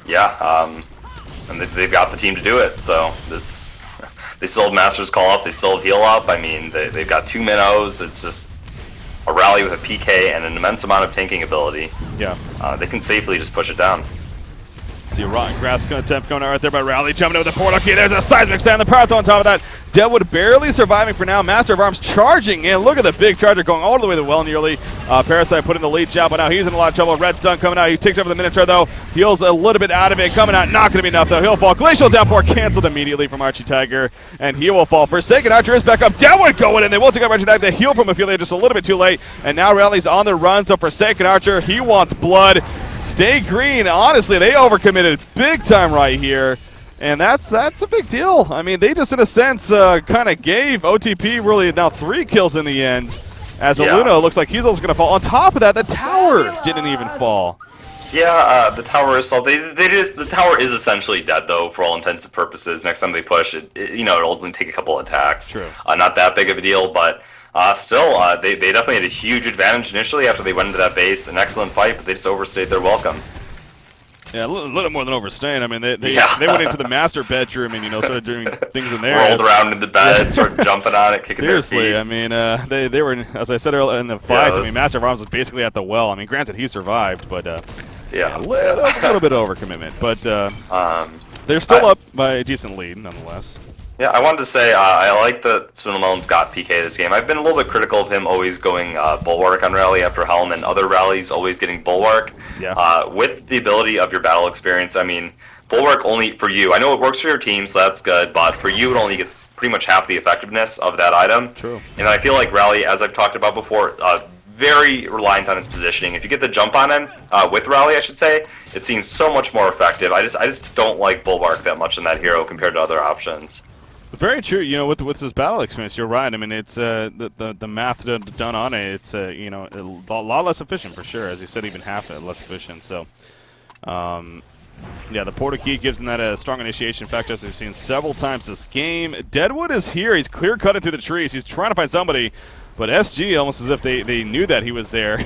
Yeah, and they've got the team to do it. So this, they still have Masters call up, they still have heal up. I mean, they've got 2 minnows. It's just a rally with a PK and an immense amount of tanking ability. Yeah. They can safely just push it down. See a rotten grass attempt going out right there by Rally, jumping over the portal key. There's a seismic sand, the power throw on top of that. Deadwood barely surviving for now. Master of Arms charging in. Look at the big charger going all the way to well nearly. Parasite putting the leech out, but now he's in a lot of trouble. Red stun coming out. He takes over the Minotaur though. Heals a little bit out of it. Coming out, not going to be enough though. He'll fall. Glacial downpour canceled immediately from Archie Tiger, and he will fall. Forsaken Archer is back up. Deadwood going in. They will take out Archie Tiger. The heal from Ophelia just a little bit too late, and now Rally's on the run. So Forsaken Archer, he wants blood. Stay green. Honestly, they overcommitted big time right here, and that's a big deal. I mean, they just in a sense kind of gave OTP really now 3 kills in the end, as Luna looks like he's also going to fall. On top of that, the tower didn't even fall. Yeah, the tower is solved. The tower is essentially dead though, for all intents and purposes. Next time they push it, it'll only take a couple attacks. True. Not that big of a deal, but still, they definitely had a huge advantage initially after they went into that base. An excellent fight, but they just overstayed their welcome. Yeah, a little more than overstaying. I mean, they went into the master bedroom and started doing things in there. Rolled around in the bed, sort of jumping on it, kicking their feet. Seriously, I mean, they were, as I said earlier in the fight. I mean, Master of Arms was basically at the well. I mean, granted he survived, but a little bit of overcommitment. But they're still up by a decent lead, nonetheless. Yeah, I wanted to say I like that Swindlemelon's got PK this game. I've been a little bit critical of him always going Bulwark on Rally after Helm, and other rallies always getting Bulwark. Yeah. With the ability of your battle experience, I mean, Bulwark only for you. I know it works for your team, so that's good, but for you it only gets pretty much half the effectiveness of that item. True. And I feel like Rally, as I've talked about before, very reliant on its positioning. If you get the jump on him, with Rally I should say, it seems so much more effective. I just don't like Bulwark that much in that hero compared to other options. Very true. With this battle experience, you're right. I mean, it's the math done on it. It's a lot less efficient for sure. As you said, even half less efficient. So, yeah, the portal key gives them that a strong initiation factor, as we've seen several times this game. Deadwood is here. He's clear cutting through the trees. He's trying to find somebody, but SG almost as if they knew that he was there.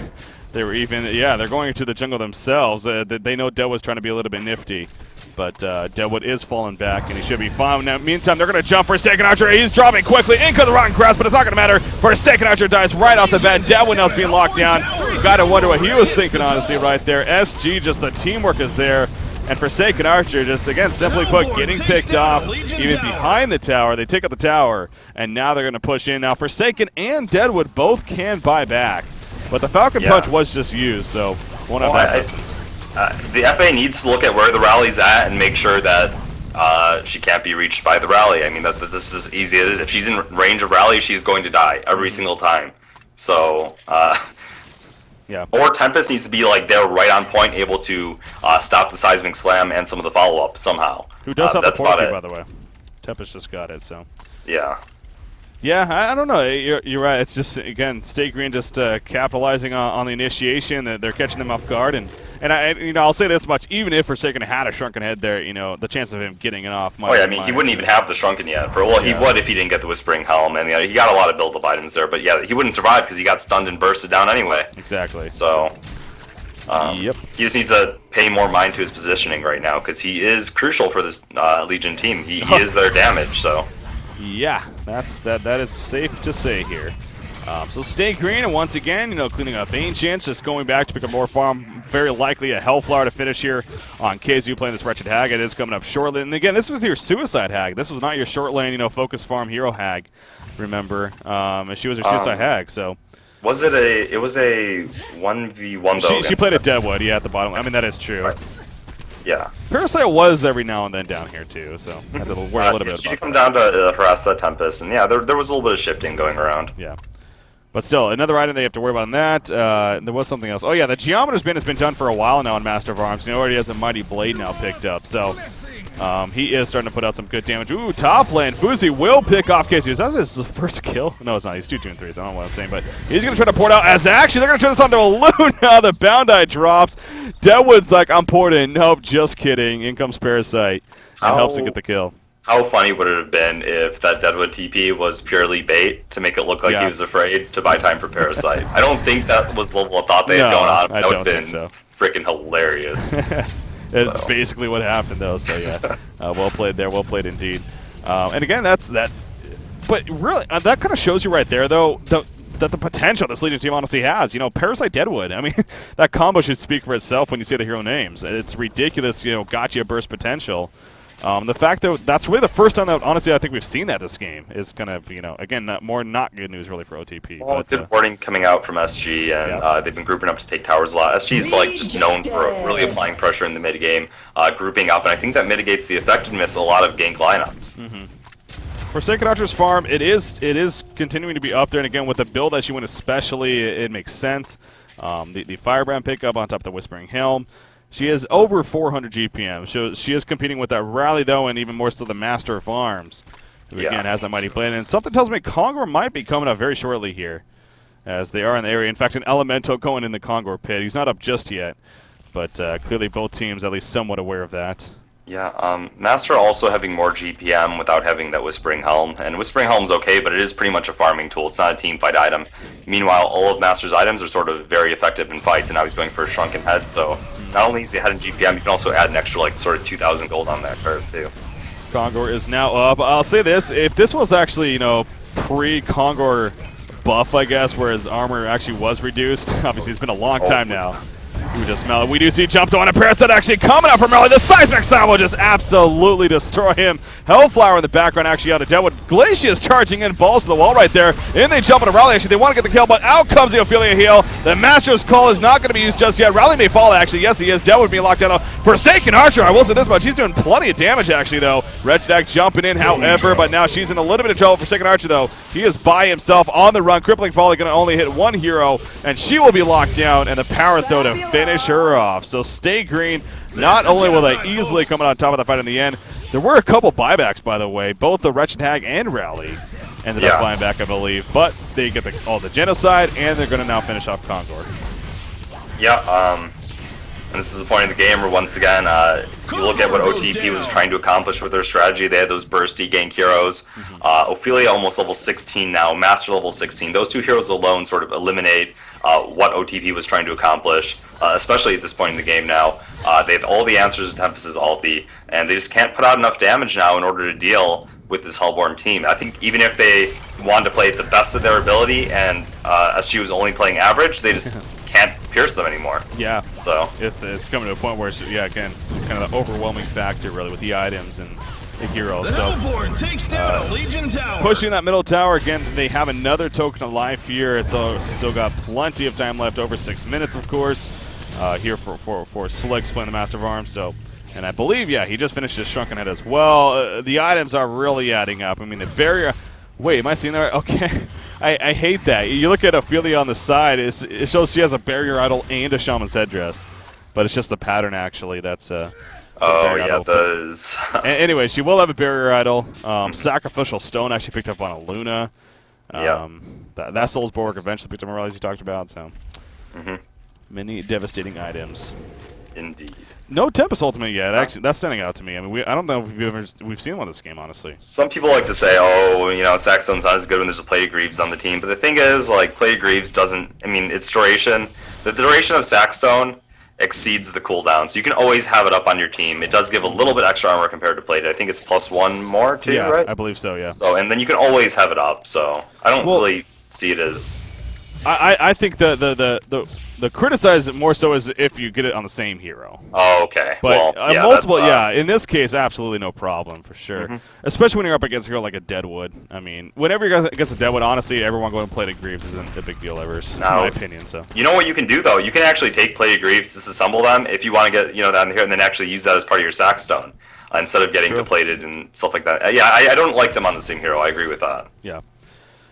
They were they're going into the jungle themselves. They know Deadwood's trying to be a little bit nifty. But Deadwood is falling back, and he should be fine. Now, meantime, they're going to jump for Forsaken Archer. He's dropping quickly into the rotten grass, but it's not going to matter. Forsaken Archer dies right off the bat. Deadwood now is being locked down. You got to wonder what he was thinking, honestly, right there. SG, just the teamwork is there. And Forsaken Archer, just, again, simply put, getting picked off. Even behind the tower, they take out the tower, and now they're going to push in. Now, Forsaken and Deadwood both can buy back. But the Falcon Punch was just used, so won't have that distance. The FA needs to look at where the rally's at and make sure that she can't be reached by the rally. I mean, that this is as easy as if she's in range of rally, she's going to die every single time. So, yeah. Or Tempest needs to be like there right on point, able to stop the seismic slam and some of the follow-up somehow. Who does have the portal key, by the way? Tempest just got it, so. Yeah. Yeah, I don't know. You're right. It's just, again, Stay Green just capitalizing on the initiation. They're catching them off guard, and I'll say this much: even if Forsaken had a shrunken head there, the chance of him getting it off. Oh yeah, I mean, he wouldn't even have the shrunken yet. He would if he didn't get the Whispering Helm, and he got a lot of build-up items there. But yeah, he wouldn't survive because he got stunned and bursted down anyway. Exactly. So. He just needs to pay more mind to his positioning right now because he is crucial for this Legion team. He is their damage. So. Yeah, that is safe to say here. So Stay Green, and once again, cleaning up Ancients, just going back to pick up more farm. Very likely a Hellflower to finish here on KZU playing this Wretched Hag. It is coming up shortly. And again, this was your Suicide Hag. This was not your short lane, focus farm hero Hag, remember. And she was your Suicide Hag, so. It was a 1v1 though? She played at Deadwood, yeah, at the bottom. I mean, that is true. Right. Yeah. Parasite was every now and then down here too, so I had to worry a little bit about she come down to harass that Tempest, and yeah, there was a little bit of shifting going around. Yeah. But still, another item they have to worry about on that. There was something else. Oh yeah, the Geometer's Bin has been done for a while now on Master of Arms. He already has a Mighty Blade now picked up, so he is starting to put out some good damage. Ooh, top lane. Fuzi will pick off KZU. Is that his first kill? No, it's not. He's 2, 2, and 3, so I don't know what I'm saying, but he's going to try to pour it out as actually they're going to turn this onto a Luna. The Bound Eye drops. Deadwood's like, I'm poured in. Nope, just kidding. In comes Parasite. And helps him get the kill. How funny would it have been if that Deadwood TP was purely bait to make it look like he was afraid to buy time for Parasite? I don't think that was the level of thought they had going on. That would have been freaking hilarious. It's So. basically what happened, though. So yeah, well played there. Well played indeed. And again, that's that. But really, that kind of shows you right there, though, that the potential this Legion team honestly has. You know, Parasite Deadwood. I mean, that combo should speak for itself when you say the hero names. It's ridiculous. You know, gotcha burst potential. The fact that that's really the first time that, honestly, I think we've seen that this game is kind of, you know, again, not good news really for OTP. Well, but, good warning coming out from SG, and they've been grouping up to take towers a lot. SG is like just known for really applying pressure in the mid game, grouping up, and I think that mitigates the effectiveness of a lot of gank lineups. Forsaken Archer's farm, it is continuing to be up there, and again, with the build that she went especially, it makes sense. The Firebrand pickup on top of the Whispering Helm. She is over 400 GPM. So she is competing with that Rally, though, and even more so the Master of Arms, who again has that mighty blade. And something tells me Kongor might be coming up very shortly here, as they are in the area. In fact, an Elemental going in the Kongor pit. He's not up just yet, but clearly both teams at least somewhat aware of that. Yeah, Master also having more GPM without having that Whispering Helm. And Whispering Helm's okay, but it is pretty much a farming tool. It's not a team fight item. Meanwhile, all of Master's items are sort of very effective in fights, and now he's going for a Shrunken Head, so not only is he ahead in GPM, you can also add an extra, like, sort of 2,000 gold on that card, too. Kongor is now up. I'll say this, if this was actually, you know, pre-Kongor buff, I guess, where his armor actually was reduced, obviously it's been a long time now. You just smell it. We do see jumped on a Parasite actually coming up from early. The Seismic Sound will just absolutely destroy him. Hellflower in the background actually out of Deadwood. Glacier is charging in, balls to the wall right there. And they jump on a Rally. Actually, they want to get the kill, but out comes the Ophelia heal. The Master's Call is not going to be used just yet. Rally may fall, actually. Yes, he is. Deadwood being locked down. Forsaken Archer, I will say this much. He's doing plenty of damage, actually, though. Regidak jumping in, however, but now she's in a little bit of trouble. Forsaken Archer, though. He is by himself on the run. Crippling Volley going to only hit one hero, and she will be locked down, and the power throw to finish her off. So stay green. Not only will they easily come on top of the fight in the end, there were a couple buybacks, by the way. Both the Wretched Hag and Rally ended up buying back, I believe. But they get all the genocide, and they're going to now finish off Kongor. Yeah, and this is the point of the game where, once again, you look at what OTP was trying to accomplish with their strategy. They had those bursty gank heroes. Ophelia almost level 16 now, Master level 16. Those two heroes alone sort of eliminate what OTP was trying to accomplish, especially at this point in the game now. They have all the answers to Tempest's ulti, and they just can't put out enough damage now in order to deal with this Hellborn team. I think even if they wanted to play at the best of their ability and SG was only playing average, they just can't pierce them anymore. Yeah. So it's coming to a point where it's, again, kind of the overwhelming factor really with the items and the heroes. The Hellborn takes down a Legion tower. Pushing that middle tower again. They have another token of life here. It's still got plenty of time left, over 6 minutes, of course. Here for Slicks playing the Master of Arms. So, and I believe, he just finished his Shrunken Head as well. The items are really adding up. I mean, the barrier. Wait, am I seeing that right? Okay. I hate that. You look at Ophelia on the side, it shows she has a barrier idol and a shaman's headdress. But it's just the pattern, actually. That's oh, yeah, those. Anyway, she will have a barrier idol. Sacrificial Stone actually picked up on a Luna. That Soulsborg eventually picked up on Rally, as you talked about. So, many devastating items. Indeed. No Tempest Ultimate yet. Actually, that's standing out to me. I mean, I don't know if we've seen one this game, honestly. Some people like to say, oh, you know, Saxstone's not as good when there's a Plate of Greaves on the team. But the thing is, like, Plate of Greaves doesn't, I mean, its duration, the duration of Saxstone exceeds the cooldown. So you can always have it up on your team. It does give a little bit extra armor compared to Plate. I think it's +1 more, too, right? I believe so, yeah. So, and then you can always have it up. So I don't really see it as... I think the criticize it more so is if you get it on the same hero. Oh, okay. But well, multiple, in this case, absolutely no problem for sure. Especially when you're up against a hero like a Deadwood. I mean, whenever you're against a Deadwood, honestly, everyone going to Plate of Greaves isn't a big deal ever, in my opinion. So you know what you can do though? You can actually take Plate of Greaves, disassemble them if you want to get down here, and then actually use that as part of your Sackstone instead of getting depleted and stuff like that. I don't like them on the same hero. I agree with that. Yeah.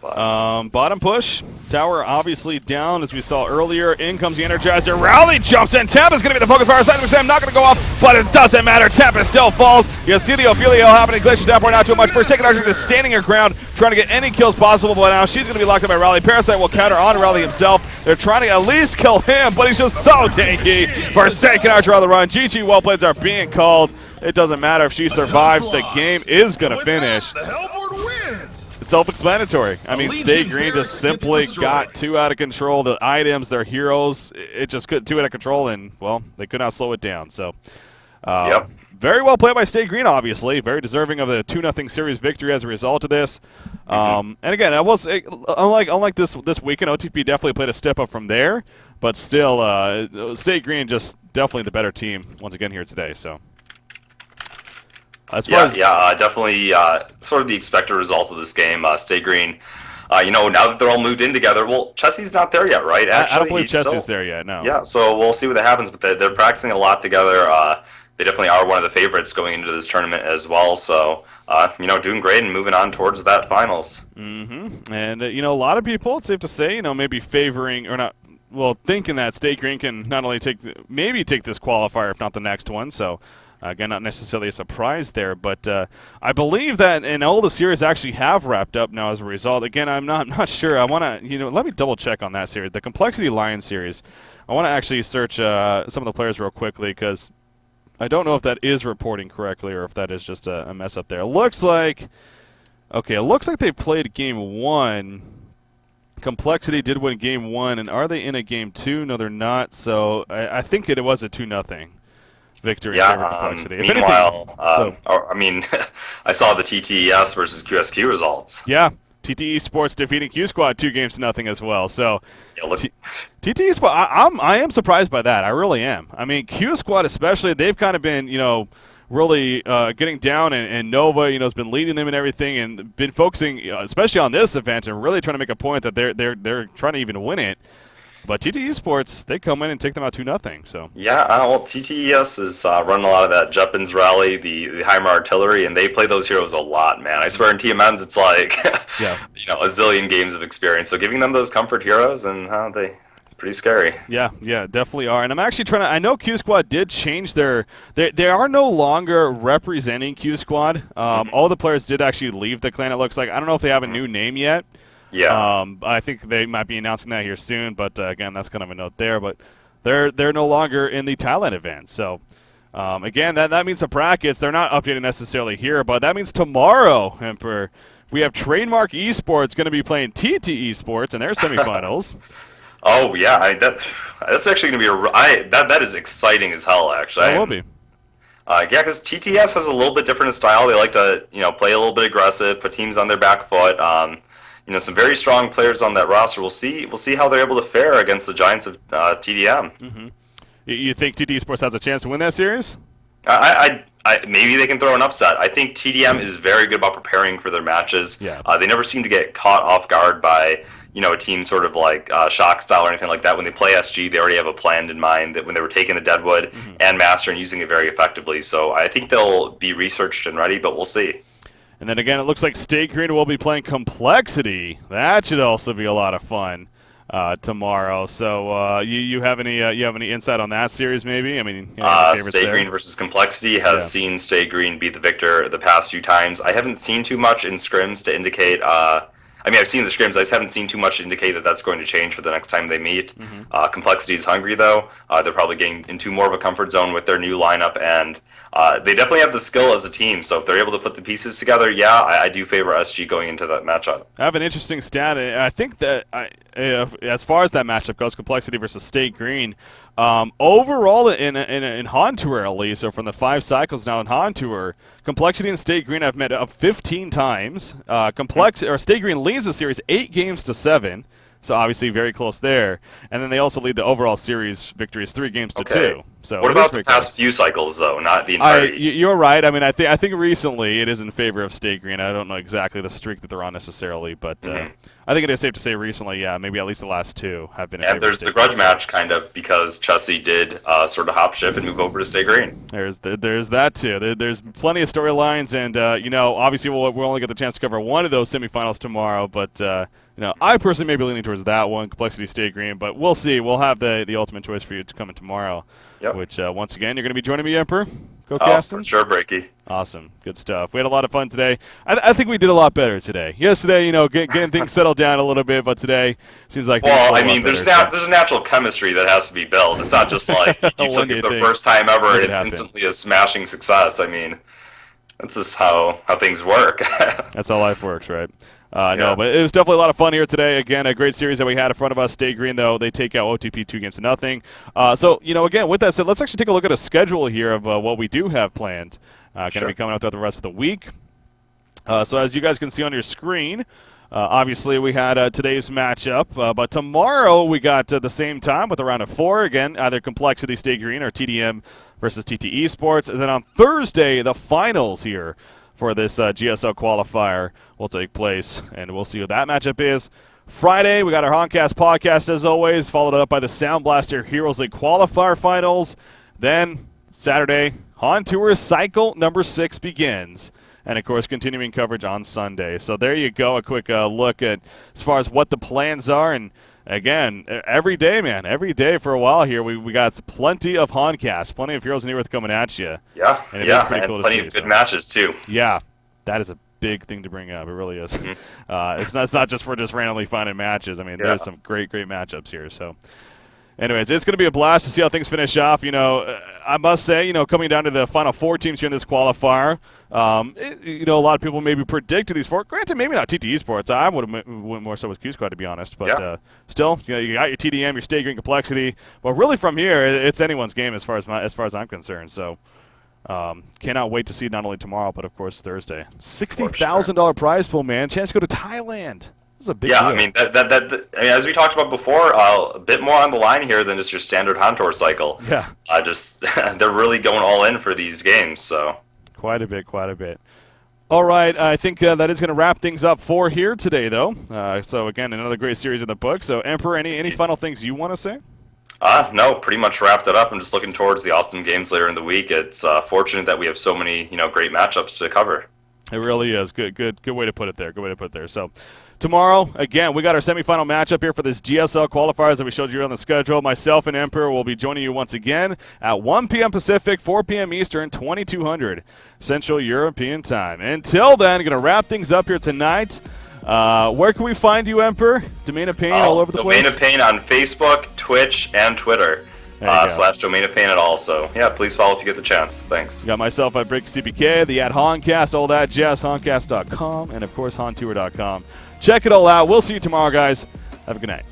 Bottom push. Tower obviously down, as we saw earlier. In comes the Energizer. Rally jumps in. Tempest going to be the focus fire. Seismic Sam not going to go off, but it doesn't matter. Tempest still falls. You see the Ophelia happening. Glacier downpour not too much. Forsaken Archer just standing her ground, trying to get any kills possible, but now she's going to be locked up by Rally. Parasite will counter on Rally himself. They're trying to at least kill him, but he's just so tanky. Forsaken Archer on the run. GG well plays are being called. It doesn't matter if she survives. The game is going to finish. The Hellborn wins. It's self-explanatory. I mean, Stay Green just simply got too out of control. The items, their heroes, it just got too out of control, and, well, they could not slow it down. So, Yep. Very well played by Stay Green, obviously. Very deserving of the 2-0 series victory as a result of this. And again, unlike this weekend, OTP definitely played a step up from there. But still, Stay Green just definitely the better team once again here today. So, as far as definitely sort of the expected result of this game. Stay Green. Now that they're all moved in together, well, Chessie's not there yet, right? Actually, I don't believe Chessie's there yet. No. Yeah, so we'll see what happens. But they're practicing a lot together. They definitely are one of the favorites going into this tournament as well. So, doing great and moving on towards that finals. Mm-hmm. And, a lot of people, it's safe to say, maybe favoring or not, well, thinking that Stay Green can not only take this qualifier, if not the next one. So, again, not necessarily a surprise there. But I believe that all the series actually have wrapped up now as a result. Again, I'm not sure. I want to, let me double check on that series. The Complexity Lions series, I want to actually search some of the players real quickly because I don't know if that is reporting correctly or if that is just a mess up there. It looks like they played game 1. Complexity did win game 1, and are they in a game 2? No, they're not. So I think it was a 2-0 victory in favor of Complexity. Meanwhile, I saw the TTES versus QSQ results. Yeah. TTE Sports defeating Q Squad 2-0 as well. So, TTE Sports, I am surprised by that. I really am. I mean, Q Squad especially, they've kind of been, really getting down, and Nova, has been leading them and everything, and been focusing, especially on this event, and really trying to make a point that they're trying to even win it. But TTE Sports, they come in and take them out 2-0. So TTES is running a lot of that Juppins rally, the Heimer artillery, and they play those heroes a lot, man. I swear in TMNs it's like a zillion games of experience. So giving them those comfort heroes, and they pretty scary. Yeah, definitely are. And I'm actually trying to. I know Q Squad did change their. They are no longer representing Q Squad. All the players did actually leave the clan. It looks like. I don't know if they have a new name yet. Yeah. I think they might be announcing that here soon, but again, that's kind of a note there. But they're no longer in the Thailand event. So again, that means the brackets. They're not updated necessarily here, but that means tomorrow, Emperor, we have Trademark Esports going to be playing TT Esports in their semifinals. Oh yeah, that's actually going to be that is exciting as hell. Actually, it will be. Because TTS has a little bit different style. They like to play a little bit aggressive, put teams on their back foot. Some very strong players on that roster. We'll see how they're able to fare against the Giants of TDM. Mm-hmm. You think TD Sports has a chance to win that series? Maybe they can throw an upset. I think TDM is very good about preparing for their matches. Yeah. They never seem to get caught off guard by a team sort of like shock style or anything like that. When they play SG, they already have a plan in mind that when they were taking the Deadwood and Master and using it very effectively. So I think they'll be researched and ready, but we'll see. And then again, it looks like Stay Green will be playing Complexity. That should also be a lot of fun tomorrow. So you have any insight on that series? Maybe. I mean, Stay Green versus Complexity has seen Stay Green be the victor the past few times. I haven't seen too much in scrims to indicate. I've seen the scrims. I just haven't seen too much to indicate that that's going to change for the next time they meet. Complexity is hungry, though. They're probably getting into more of a comfort zone with their new lineup, and they definitely have the skill as a team. So if they're able to put the pieces together, I do favor SG going into that matchup. I have an interesting stat. I think that as far as that matchup goes, Complexity versus Stay Green, overall in Han Tour at least, or from the 5 cycles now in Han Tour, Complexity and Stay Green have met up 15 times. Stay Green leads the series 8-7, so obviously very close there. And then they also lead the overall series victories 3-2. So what about the past few cycles though, not the entire? You're right. I mean, I think recently it is in favor of Stay Green. I don't know exactly the streak that they're on necessarily, but I think it is safe to say recently, maybe at least the last 2 have been. And there's the grudge match kind of because Chessie did sort of hop ship and move over to Stay Green. There's that too. There's plenty of storylines, and obviously we'll only get the chance to cover one of those semifinals tomorrow, but. I personally may be leaning towards that one, Complexity Stay Green, but we'll see. We'll have the ultimate choice for you to come in tomorrow. Yep. Which, once again, you're going to be joining me, Emperor? Go casting? For sure, Breaky. Awesome. Good stuff. We had a lot of fun today. I think we did a lot better today. Yesterday, getting things settled down a little bit, but today seems like... there's a natural chemistry that has to be built. It's not just like you took it for the first time ever and it's instantly a smashing success. I mean, that's just how things work. That's how life works, right? No, but it was definitely a lot of fun here today. Again, a great series that we had in front of us. Stay Green, though, they take out OTP 2-0. So, again, with that said, let's actually take a look at a schedule here of what we do have planned. Going to be coming out throughout the rest of the week. So as you guys can see on your screen, obviously we had today's matchup. But tomorrow we got the same time with a round of 4. Again, either Complexity, Stay Green, or TDM versus TT Esports. And then on Thursday, the finals here for this GSL qualifier will take place, and we'll see what that matchup is. Friday, we got our Honcast podcast as always, followed up by the Sound Blaster Heroes League qualifier finals. Then Saturday, Hon Tour Cycle number 6 begins, and of course continuing coverage on Sunday. So there you go, a quick look at as far as what the plans are. And again, every day, man, every day for a while here, we got plenty of Honcast, plenty of Heroes in the Earth coming at you. Yeah, and and cool plenty of good matches too. Yeah, that is a big thing to bring up. It really is. It's not just for just randomly finding matches. I mean, there's some great matchups here. So, anyways, it's going to be a blast to see how things finish off. I must say, coming down to the final 4 teams here in this qualifier, a lot of people maybe predicted these 4. Granted, maybe not TT Esports. I would have went more so with Q Squad, to be honest. But still, you got your TDM, your Stay Green Complexity. But really, from here, it's anyone's game as far as I'm concerned. So. Cannot wait to see not only tomorrow, but of course Thursday. $60,000 prize pool, man. Chance to go to Thailand. This is a big deal. I mean, as we talked about before, a bit more on the line here than just your standard Hontor cycle. Yeah. They're really going all in for these games. So. Quite a bit. All right, I think that is going to wrap things up for here today, though. So again, another great series in the book. So Emperor, any final things you want to say? No, pretty much wrapped it up. I'm just looking towards the Austin games later in the week. It's fortunate that we have so many, great matchups to cover. It really is. Good way to put it there. So tomorrow, again, we got our semifinal matchup here for this GSL qualifiers that we showed you on the schedule. Myself and Emperor will be joining you once again at 1 p.m. Pacific, 4 p.m. Eastern, 2200 Central European Time. Until then, going to wrap things up here tonight. Where can we find you, Emperor? Domain of Pain all over the place? Domain of Pain on Facebook, Twitch, and Twitter. / Domain of Pain at all. So, yeah, please follow if you get the chance. Thanks. You got myself at BreakCPK, the @Honcast, all that jazz, Honcast.com, and of course, Hontour.com. Check it all out. We'll see you tomorrow, guys. Have a good night.